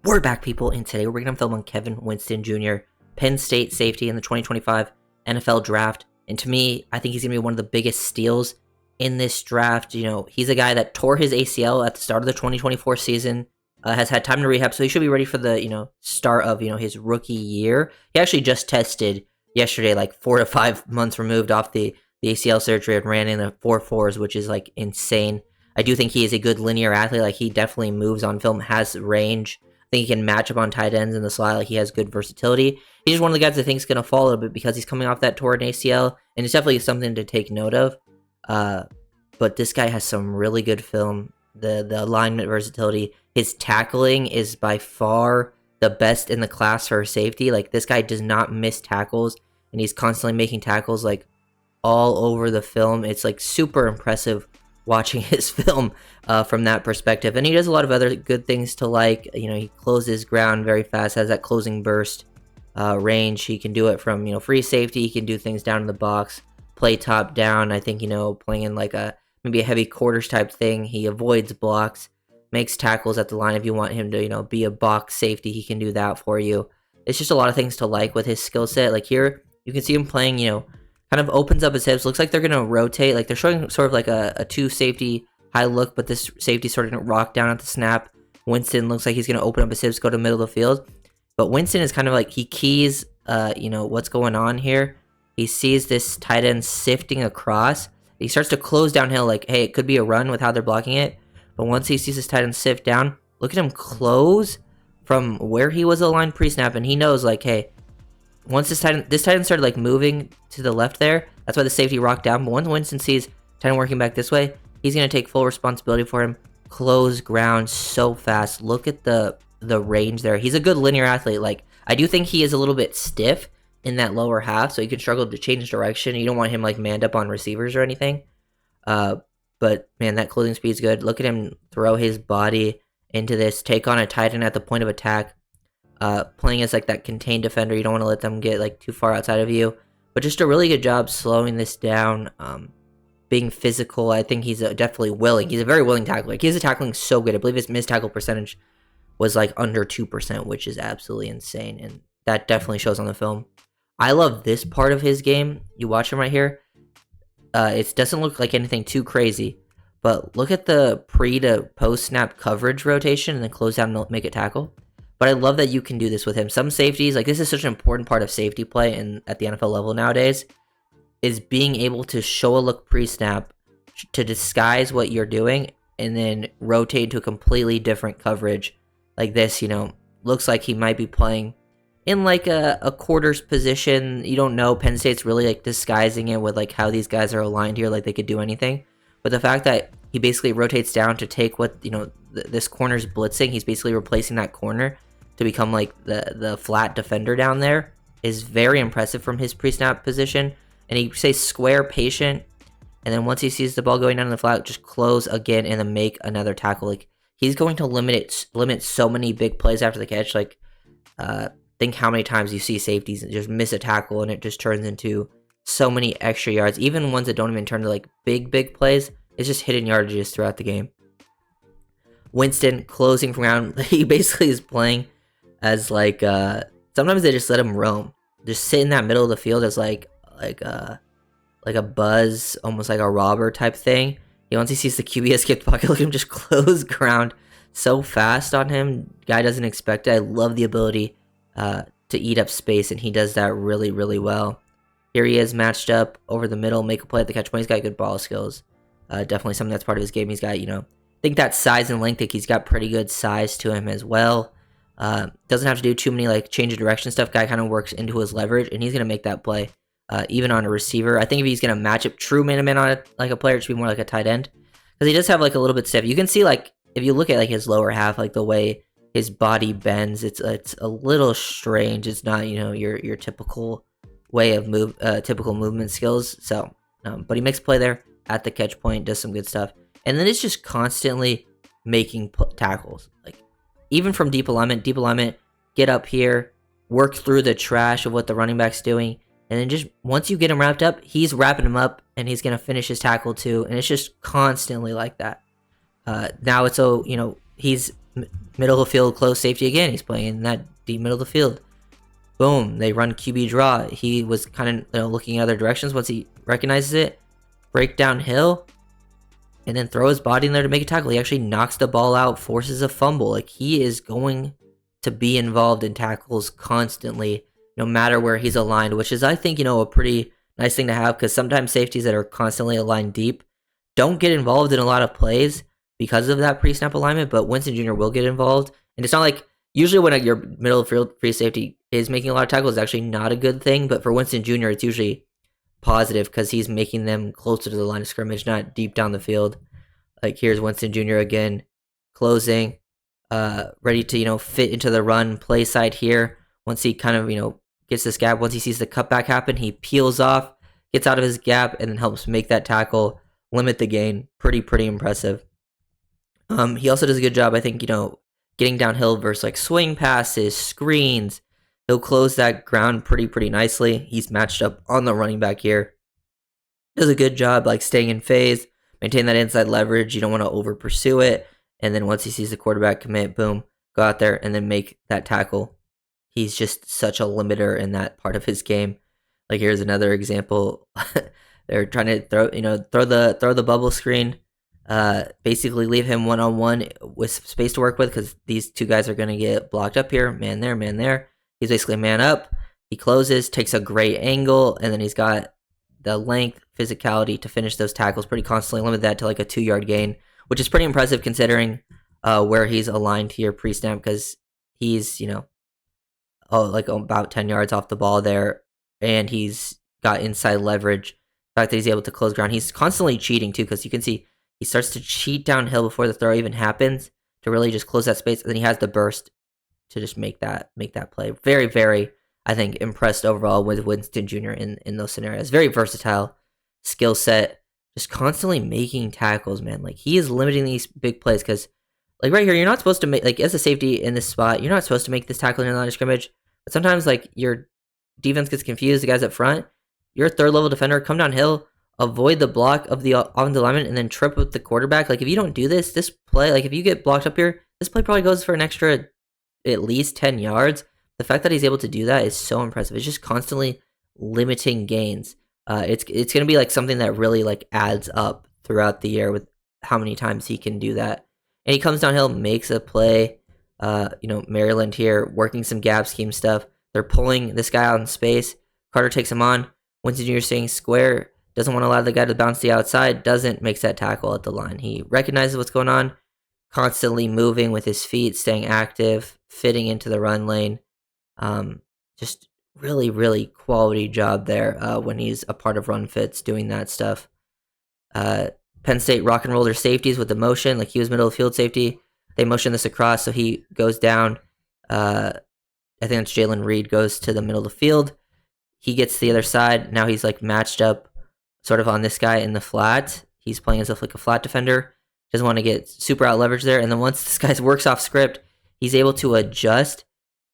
We're back, people, and today we're going to film on Kevin Winston Jr., Penn State safety in the 2025 NFL Draft. And to me, I think he's going to be one of the biggest steals in this draft. You know, he's a guy that tore his ACL at the start of the 2024 season, has had time to rehab, so he should be ready for the, start of, his rookie year. He actually just tested yesterday, like 4 to 5 months removed off the ACL surgery, and ran in the 4.4s, which is, like, insane. I do think he is a good linear athlete. Like, he definitely moves on film, has range. I think he can match up on tight ends in the slot. Like, he has good versatility. He's just one of the guys I think is going to fall a little bit because he's coming off that torn ACL, and it's definitely something to take note of. But this guy has some really good film. The alignment versatility. His tackling is by far the best in the class for safety. Like, this guy does not miss tackles, and he's constantly making tackles, like, all over the film. It's, like, super impressive watching his film from that perspective. And he does a lot of other good things to like. He closes ground very fast, has that closing burst range. He can do it from, free safety. He can do things down in the box, play top down. I think, playing in like maybe a heavy quarters type thing. He avoids blocks, makes tackles at the line. If you want him to, be a box safety, he can do that for you. It's just a lot of things to like with his skill set. Like, here, you can see him playing, kind of opens up his hips. Looks like they're going to rotate. Like, they're showing sort of like a two safety high look, but this safety sort of going to rock down at the snap. Winston looks like he's going to open up his hips, go to the middle of the field. But Winston is kind of like, he keys, what's going on here. He sees this tight end sifting across. He starts to close downhill like, hey, it could be a run with how they're blocking it. But once he sees this tight end sift down, look at him close from where he was aligned pre-snap. And he knows, like, hey, once this tight end started like moving to the left there, that's why the safety rocked down. But once Winston sees tight end working back this way, he's going to take full responsibility for him. Close ground so fast. Look at the range there. He's a good linear athlete. Like, I do think he is a little bit stiff in that lower half, so he can struggle to change direction. You don't want him like manned up on receivers or anything. But man, that closing speed is good. Look at him throw his body into this, take on a tight end at the point of attack. Playing as like that contained defender. You don't want to let them get like too far outside of you, but just a really good job slowing this down, being physical. I think he's definitely willing. He's a very willing tackler. Like, he's tackling so good. I believe his missed tackle percentage was like under 2%, which is absolutely insane, and that definitely shows on the film. I love this part of his game. You watch him right here. It doesn't look like anything too crazy, but look at the pre to post snap coverage rotation and then close down and make it tackle. But I love that you can do this with him. Some safeties, like, this is such an important part of safety play and at the NFL level nowadays, is being able to show a look pre-snap to disguise what you're doing and then rotate to a completely different coverage. Like this, looks like he might be playing in like a quarters position. You don't know. Penn State's really like disguising it with like how these guys are aligned here, like they could do anything. But the fact that he basically rotates down to take what, this corner's blitzing, he's basically replacing that corner to become like the flat defender down there, is very impressive from his pre-snap position. And he stays square, patient, and then once he sees the ball going down in the flat, just close again and then make another tackle. Like, he's going to limit so many big plays after the catch. Like, think how many times you see safeties just miss a tackle and it just turns into so many extra yards. Even ones that don't even turn to like big plays, it's just hidden yardages throughout the game. Winston closing from ground. He basically is playing as like sometimes they just let him roam, just sit in that middle of the field as like a buzz, almost like a robber type thing. Once he sees the QB escape the pocket, look at him just close ground so fast on him. Guy doesn't expect it. I love the ability to eat up space, and he does that really, really well. Here he is matched up over the middle, make a play at the catch point. He's got good ball skills. Definitely something that's part of his game. He's got, I think that size and length, like, he's got pretty good size to him as well. Doesn't have to do too many like change of direction stuff. Guy kind of works into his leverage, and he's gonna make that play even on a receiver. I think if he's gonna match up true man-to-man on like a player, it should be more like a tight end, because he does have like a little bit stiff. You can see, like, if you look at like his lower half, like the way his body bends, it's a little strange. It's not your typical way of typical movement skills. So, but he makes a play there at the catch point, does some good stuff, and then it's just constantly making tackles. Like, even from deep alignment, get up here, work through the trash of what the running back's doing, and then just once you get him wrapped up, he's wrapping him up, and he's going to finish his tackle too, and it's just constantly like that. Now it's he's middle of the field close safety again. He's playing in that deep middle of the field. Boom, they run QB draw. He was kind of looking in other directions. Once he recognizes it, break downhill, and then throw his body in there to make a tackle. He actually knocks the ball out, forces a fumble. Like, he is going to be involved in tackles constantly, no matter where he's aligned, which is, I think, a pretty nice thing to have, because sometimes safeties that are constantly aligned deep don't get involved in a lot of plays because of that pre-snap alignment, but Winston Jr. will get involved. And it's not like, usually when your middle of field free safety is making a lot of tackles, it's actually not a good thing, but for Winston Jr., it's usually positive because he's making them closer to the line of scrimmage, not deep down the field. Like, here's Winston Jr. again, closing, ready to, fit into the run play side here. Once he kind of, gets this gap, once he sees the cutback happen, he peels off, gets out of his gap, and then helps make that tackle, limit the gain. Pretty impressive. He also does a good job, I think, getting downhill versus like swing passes, screens. He'll close that ground pretty nicely. He's matched up on the running back here. Does a good job like staying in phase, maintain that inside leverage. You don't want to over pursue it. And then once he sees the quarterback commit, boom, go out there and then make that tackle. He's just such a limiter in that part of his game. Like, here's another example. They're trying to throw the bubble screen. Basically leave him one-on-one with space to work with, because these two guys are going to get blocked up here. Man there. He's basically man up. He closes, takes a great angle, and then he's got the length, physicality to finish those tackles pretty constantly. Limit that to like a 2-yard gain, which is pretty impressive considering where he's aligned here pre-snap, because he's, like about 10 yards off the ball there, and he's got inside leverage. The fact that he's able to close ground. He's constantly cheating too, because you can see he starts to cheat downhill before the throw even happens to really just close that space, and then he has the burst to just make that play. Very, I think, impressed overall with Winston Jr. in those scenarios. Very versatile skill set, just constantly making tackles, man. Like, he is limiting these big plays, because like right here, you're not supposed to make, like, as a safety in this spot, you're not supposed to make this tackle in the line of scrimmage. But sometimes, like, your defense gets confused, the guys up front, you're a third level defender, come downhill, avoid the block of the offensive lineman, and then trip with the quarterback. Like, if you don't do this play, like, if you get blocked up here, this play probably goes for an extra at least 10 yards. The fact that he's able to do that is so impressive. It's just constantly limiting gains. It's going to be like something that really like adds up throughout the year with how many times he can do that. And he comes downhill, makes a play. Maryland here working some gap scheme stuff. They're pulling this guy out in space. Carter takes him on. Winston Jr. staying square, doesn't want to allow the guy to bounce the outside, makes that tackle at the line. He recognizes what's going on, constantly moving with his feet, staying active, fitting into the run lane. Just really quality job there when he's a part of run fits doing that stuff. Penn State rock and roll their safeties with the motion, like he was middle of field safety. They motion this across, so he goes down. I think that's Jalen Reed goes to the middle of the field. He gets to the other side. Now he's like matched up sort of on this guy in the flat. He's playing as if like a flat defender. Doesn't want to get super out leverage there. And then once this guy works off script, he's able to adjust,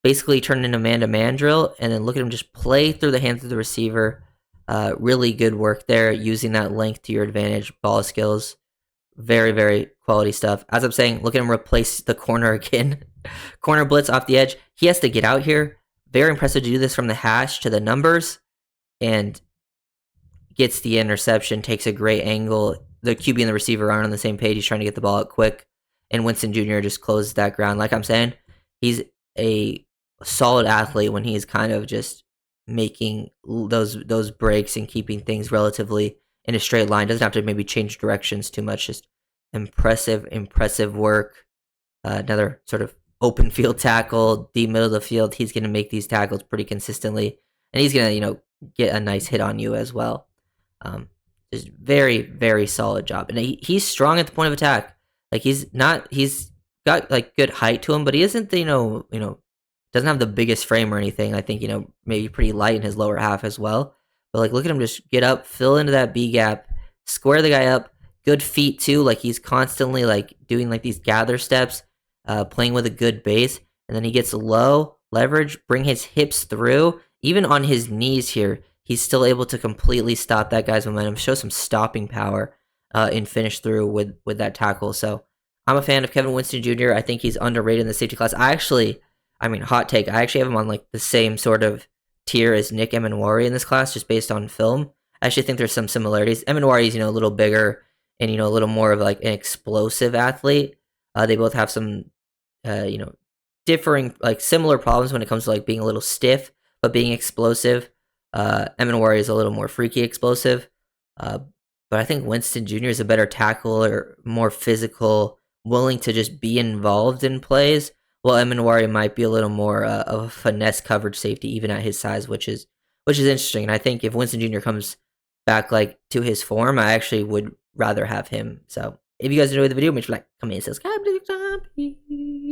basically turn into man-to-man drill, and then look at him just play through the hands of the receiver. Really good work there, using that length to your advantage, ball skills. Very quality stuff. As I'm saying, look at him replace the corner again. Corner blitz off the edge. He has to get out here. Very impressive to do this from the hash to the numbers, and gets the interception, takes a great angle. The QB and the receiver aren't on the same page. He's trying to get the ball out quick, and Winston Jr. just closes that ground. Like I'm saying, he's a solid athlete when he's kind of just making those breaks and keeping things relatively in a straight line. Doesn't have to maybe change directions too much. Just impressive work. Another sort of open field tackle, deep middle of the field. He's going to make these tackles pretty consistently, and he's going to get a nice hit on you as well. Just very solid job, and he's strong at the point of attack. Like he's got like good height to him, but he isn't doesn't have the biggest frame or anything. I think maybe pretty light in his lower half as well. But like look at him just get up, fill into that B gap, square the guy up. Good feet too. Like he's constantly like doing like these gather steps, playing with a good base, and then he gets low leverage, bring his hips through, even on his knees here. He's still able to completely stop that guy's momentum, show some stopping power, and finish through with that tackle. So I'm a fan of Kevin Winston Jr. I think he's underrated in the safety class. Hot take. I actually have him on like the same sort of tier as Nick Emanwari in this class, just based on film. I actually think there's some similarities. Emanwari is, a little bigger and, a little more of like an explosive athlete. They both have some, differing, like similar problems when it comes to like being a little stiff, but being explosive. Emanwari is a little more freaky explosive. Uh, but I think Winston Jr. is a better tackler, more physical, willing to just be involved in plays. While Emanwari might be a little more of a finesse coverage safety, even at his size, which is interesting. And I think if Winston Jr. comes back like to his form, I actually would rather have him. So if you guys enjoyed the video, make sure to like, comment, and subscribe to the channel.